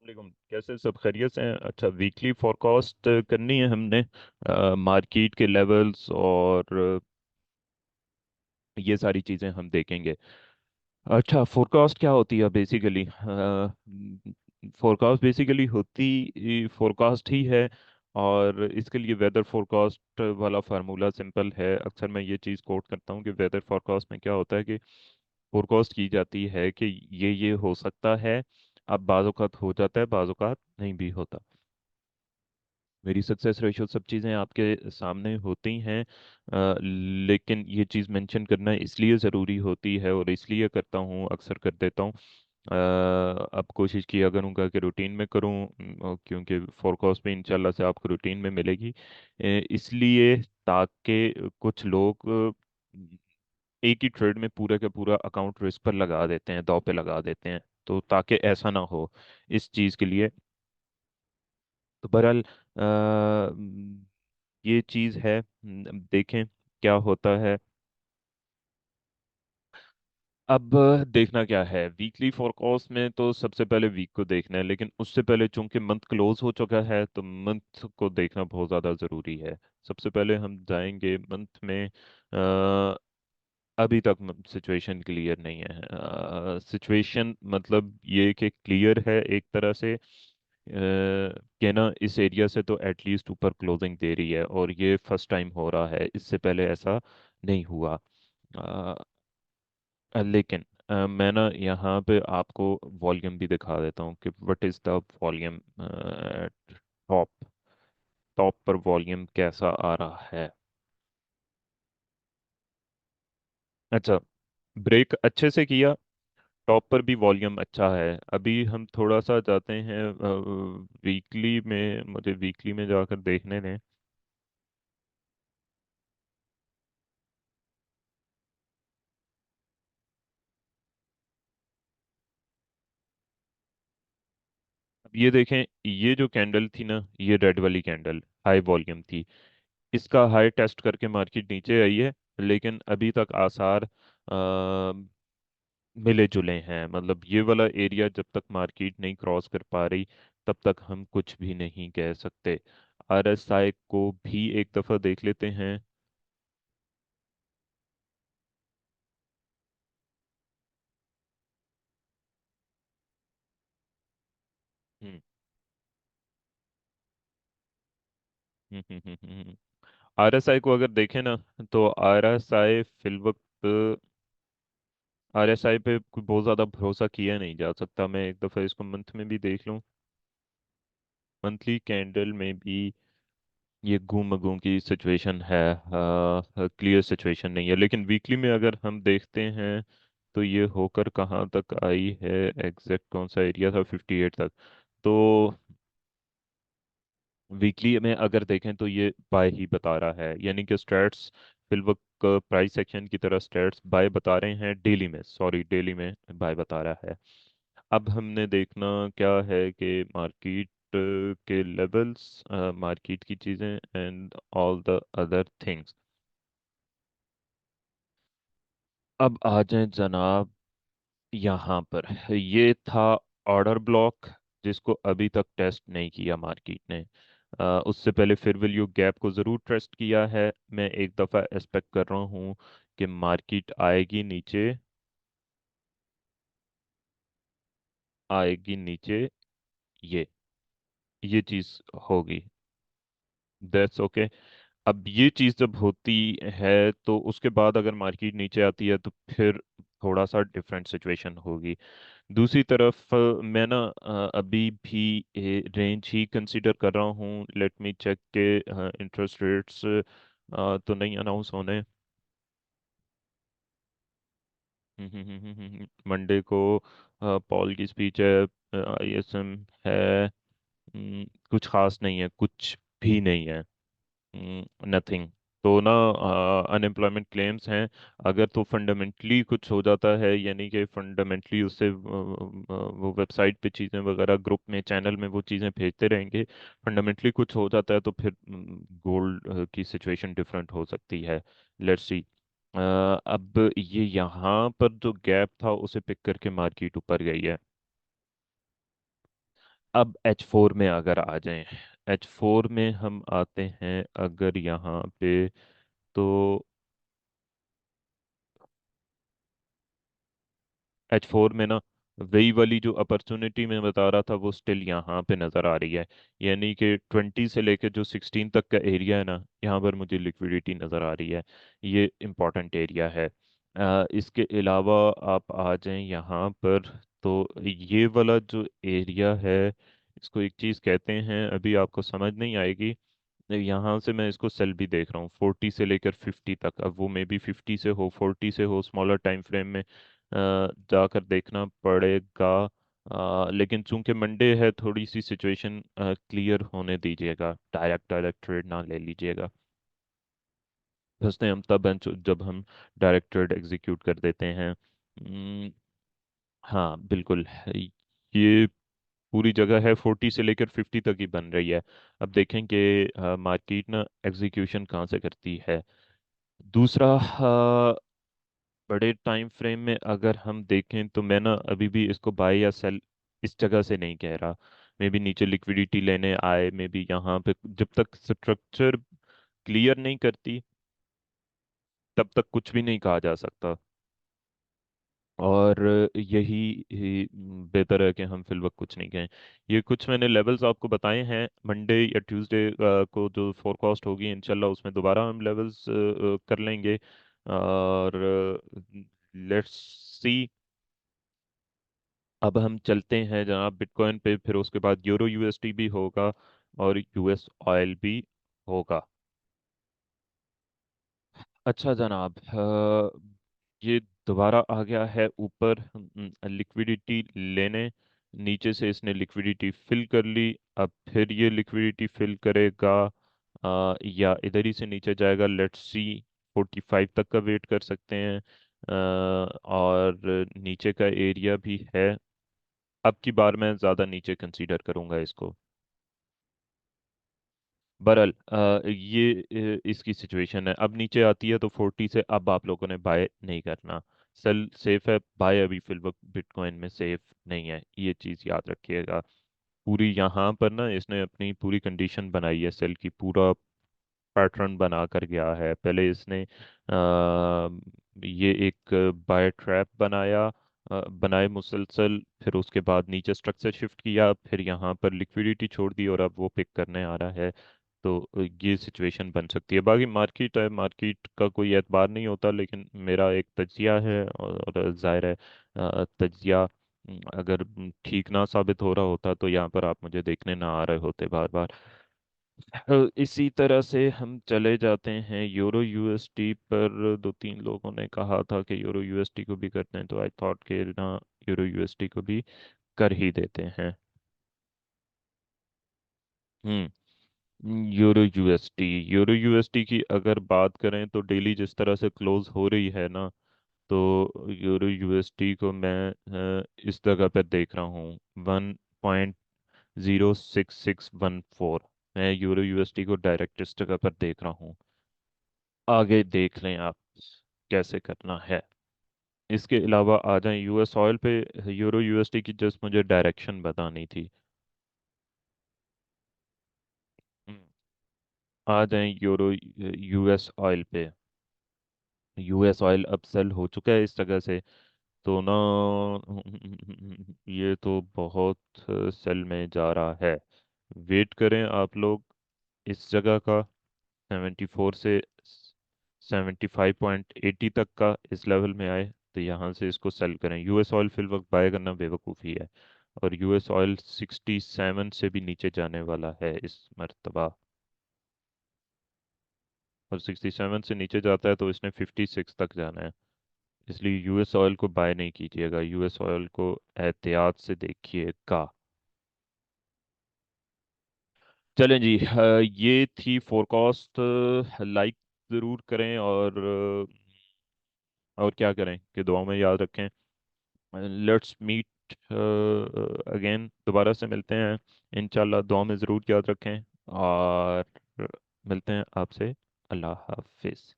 वालेकुम। कैसे सब खैरियत हैं? अच्छा, वीकली फोरकास्ट करनी है हमने। मार्केट के लेवल्स और ये सारी चीज़ें हम देखेंगे। अच्छा, फोरकास्ट क्या होती है बेसिकली? फोरकास्ट बेसिकली होती फोरकास्ट ही है। और इसके लिए वेदर फोरकास्ट वाला फार्मूला सिंपल है। अक्सर मैं ये चीज़ कोट करता हूँ कि वेदर फोरकास्ट में क्या होता है कि फोरकास्ट की जाती है कि ये हो सकता है। अब बाज़ औक़ात हो जाता है, बाज़ औक़ात नहीं भी होता। मेरी सक्सेस रेशो सब चीज़ें आपके सामने होती हैं। लेकिन ये चीज़ मेंशन करना इसलिए ज़रूरी होती है और इसलिए करता हूँ, अक्सर कर देता हूँ। अब कोशिश किया करूँगा कि रूटीन में करूँ, क्योंकि फोरकास्ट भी इंशाल्लाह से आपको रूटीन में मिलेगी। इसलिए ताकि कुछ लोग एक ही ट्रेड में पूरा का पूरा अकाउंट रिस्क पर लगा देते हैं, दांव पे लगा देते हैं। तो ताकि ऐसा ना हो, इस चीज़ के लिए तो बहरहाल ये चीज़ है। देखें क्या होता है। अब देखना क्या है वीकली फोरकास्ट में, तो सबसे पहले वीक को देखना है, लेकिन उससे पहले चूंकि मंथ क्लोज हो चुका है तो मंथ को देखना बहुत ज़्यादा ज़रूरी है। सबसे पहले हम जाएंगे मंथ में। अभी तक सिचुएशन क्लियर नहीं है। सिचुएशन मतलब ये कि क्लियर है एक तरह से, कि ना इस एरिया से तो एटलीस्ट ऊपर क्लोजिंग दे रही है और ये फर्स्ट टाइम हो रहा है, इससे पहले ऐसा नहीं हुआ। अ, लेकिन मैं ना यहाँ पे आपको वॉल्यूम भी दिखा देता हूँ कि what is the volume top. Top पर वॉल्यूम कैसा आ रहा है? अच्छा, ब्रेक अच्छे से किया। टॉप पर भी वॉल्यूम अच्छा है। अभी हम थोड़ा सा जाते हैं वीकली में, मुझे वीकली में जाकर देखने दें। अब ये देखें, ये जो कैंडल थी ना, ये रेड वाली कैंडल हाई वॉल्यूम थी। इसका हाई टेस्ट करके मार्केट नीचे आई है, लेकिन अभी तक आसार मिले जुले हैं। मतलब ये वाला एरिया जब तक मार्केट नहीं क्रॉस कर पा रही, तब तक हम कुछ भी नहीं कह सकते। आरएसआई को भी एक दफा देख लेते हैं। हम्म आरएसआई को अगर देखें ना, तो आरएसआई फिल वक्त आरएसआई पे कोई बहुत ज्यादा भरोसा किया नहीं जा सकता। मैं एक दफा इसको मंथ में भी देख लूं। मंथली कैंडल में भी ये गुम गुम की सिचुएशन है, क्लियर सिचुएशन नहीं है। लेकिन वीकली में अगर हम देखते हैं तो ये होकर कहाँ तक आई है, एग्जैक्ट कौन सा एरिया था, 58 तक। तो वीकली में अगर देखें तो ये बाय ही बता रहा है, यानी कि स्टैट्स फिलवक प्राइस एक्शन की तरह स्टैट्स बाय बता रहे हैं। डेली में, सॉरी, डेली में बाय बता रहा है। अब हमने देखना क्या है कि मार्केट के लेवल्स, मार्केट की चीज़ें and all the other things. अब आ जाए जनाब यहाँ पर। ये था ऑर्डर ब्लॉक, जिसको अभी तक टेस्ट नहीं किया मार्केट ने। उससे पहले फिर वैल्यू गैप को ज़रूर टेस्ट किया है। मैं एक दफ़ा एक्सपेक्ट कर रहा हूँ कि मार्केट आएगी नीचे, आएगी नीचे। ये ये चीज़ होगी। That's okay. अब ये चीज़ जब होती है तो उसके बाद अगर मार्केट नीचे आती है तो फिर थोड़ा सा डिफरेंट सिचुएशन होगी। दूसरी तरफ मैं ना अभी भी रेंज ही कंसीडर कर रहा हूँ। लेट मी चेक के इंटरेस्ट रेट्स तो नहीं अनाउंस होने। मंडे को पॉल की स्पीच है, आईएसएम है। कुछ खास नहीं है, कुछ भी नहीं है, नथिंग। तो ना अनएम्प्लॉयमेंट क्लेम्स हैं। अगर तो फंडामेंटली कुछ हो जाता है, यानी कि फंडामेंटली उससे वो वेबसाइट पे चीज़ें वगैरह, ग्रुप में, चैनल में वो चीज़ें भेजते रहेंगे, फंडामेंटली कुछ हो जाता है तो फिर गोल्ड की सिचुएशन डिफरेंट हो सकती है। Let's see. अब ये यहाँ पर जो गैप था उसे पिक करके मार्केट ऊपर गई है। अब H4 में अगर आ जाएं, H4 में हम आते हैं अगर यहाँ पे, तो H4 में ना वही वाली जो अपॉर्चुनिटी मैं बता रहा था वो स्टिल यहाँ पे नज़र आ रही है। यानी कि 20 से लेकर जो 16 तक का एरिया है ना, यहाँ पर मुझे लिक्विडिटी नज़र आ रही है। ये इम्पोर्टेंट एरिया है। इसके अलावा आप आ जाएं यहाँ पर, तो ये वाला जो एरिया है, इसको एक चीज़ कहते हैं, अभी आपको समझ नहीं आएगी। यहाँ से मैं इसको सेल भी देख रहा हूँ 40 से लेकर 50 तक। अब वो मे बी 50 से हो, 40 से हो, स्मॉलर टाइम फ्रेम में जाकर देखना पड़ेगा। लेकिन चूंकि मंडे है, थोड़ी सी सिचुएशन क्लियर होने दीजिएगा, डायरेक्ट डायरेक्ट ट्रेड ना ले लीजिएगा। फंसते हम तब हैं जब हम डायरेक्ट ट्रेड एग्जीक्यूट कर देते हैं। हाँ बिल्कुल। ये पूरी जगह है 40 से लेकर 50 तक ही बन रही है। अब देखें कि मार्केट ना एग्जीक्यूशन कहाँ से करती है। दूसरा, बड़े टाइम फ्रेम में अगर हम देखें तो मैं ना अभी भी इसको बाय या सेल इस जगह से नहीं कह रहा। मे बी नीचे लिक्विडिटी लेने आए, मे बी यहाँ पे जब तक स्ट्रक्चर क्लियर नहीं करती तब तक कुछ भी नहीं कहा जा सकता। और यही बेहतर है कि हम फिल वक्त कुछ नहीं कहें। ये कुछ मैंने लेवल्स आपको बताए हैं। मंडे या ट्यूसडे को जो फोरकास्ट होगी इंशाल्लाह उसमें दोबारा हम लेवल्स कर लेंगे। और लेट्स सी। अब हम चलते हैं जनाब बिटकॉइन पे, फिर उसके बाद यूरो यूएसडी भी होगा और यूएस ऑयल भी होगा। अच्छा जनाब, ये दोबारा आ गया है ऊपर लिक्विडिटी लेने। नीचे से इसने लिक्विडिटी फिल कर ली। अब फिर ये लिक्विडिटी फिल करेगा या इधर ही से नीचे जाएगा। लेट्स सी, 45 तक का वेट कर सकते हैं। और नीचे का एरिया भी है। अब की बार मैं ज़्यादा नीचे कंसीडर करूंगा इसको। बहरहाल इसकी सिचुएशन है। अब नीचे आती है तो 40 से अब आप लोगों ने बाय नहीं करना। सेल सेफ है, बाय अभी फिल वक्त बिटकॉइन में सेफ नहीं है, ये चीज़ याद रखिएगा। पूरी यहाँ पर ना इसने अपनी पूरी कंडीशन बनाई है, सेल की पूरा पैटर्न बना कर गया है। पहले इसने ये एक बाय ट्रैप बनाए मुसलसल, फिर उसके बाद नीचे स्ट्रक्चर शिफ्ट किया, फिर यहाँ पर लिक्विडिटी छोड़ दी और अब वो पिक करने आ रहा है। तो ये सिचुएशन बन सकती है। बाकी मार्केट है, मार्केट का कोई एतबार नहीं होता, लेकिन मेरा एक तजिया है और जाहिर है तजिया अगर ठीक ना साबित हो रहा होता तो यहाँ पर आप मुझे देखने ना आ रहे होते बार बार। इसी तरह से हम चले जाते हैं यूरो यूएसडी पर। दो तीन लोगों ने कहा था कि यूरो यूएसडी को भी करते हैं, तो आई थॉट कि ना यूरो यूएसडी को भी कर ही देते हैं। हम्म। यूरो यूएसडी की अगर बात करें तो डेली जिस तरह से क्लोज हो रही है ना, तो यूरो यूएसडी को मैं इस जगह पर देख रहा हूँ 1.06614। मैं यूरो यूएसडी को डायरेक्ट इस जगह पर देख रहा हूँ। आगे देख लें आप कैसे करना है। इसके अलावा आ जाएं यूएस ऑयल पे। यूरो यूएसडी की जस्ट मुझे डायरेक्शन बतानी थी। हम्म, आ जाएं यूरो यूएस ऑयल पे। यूएस ऑयल अब सेल हो चुका है इस जगह से, तो ना ये तो बहुत सेल में जा रहा है। वेट करें आप लोग इस जगह का, 74 से 75.80 तक का इस लेवल में आए तो यहाँ से इसको सेल करें। यूएस ऑयल फिल वक्त बाय करना बेवकूफ़ी है। और यूएस ऑयल 67 से भी नीचे जाने वाला है इस मर्तबा। और 67 से नीचे जाता है तो इसने 56 तक जाना है। इसलिए यूएस ऑयल को बाय नहीं कीजिएगा, यूएस ऑयल को एहतियात से देखिएगा। चलें जी, ये थी फोरकास्ट। लाइक ज़रूर करें और क्या करें कि दुआओं में याद रखें। लेट्स मीट अगेन, दोबारा से मिलते हैं इंशाल्लाह। दुआ में ज़रूर याद रखें और मिलते हैं आपसे। अल्लाह हाफिज़।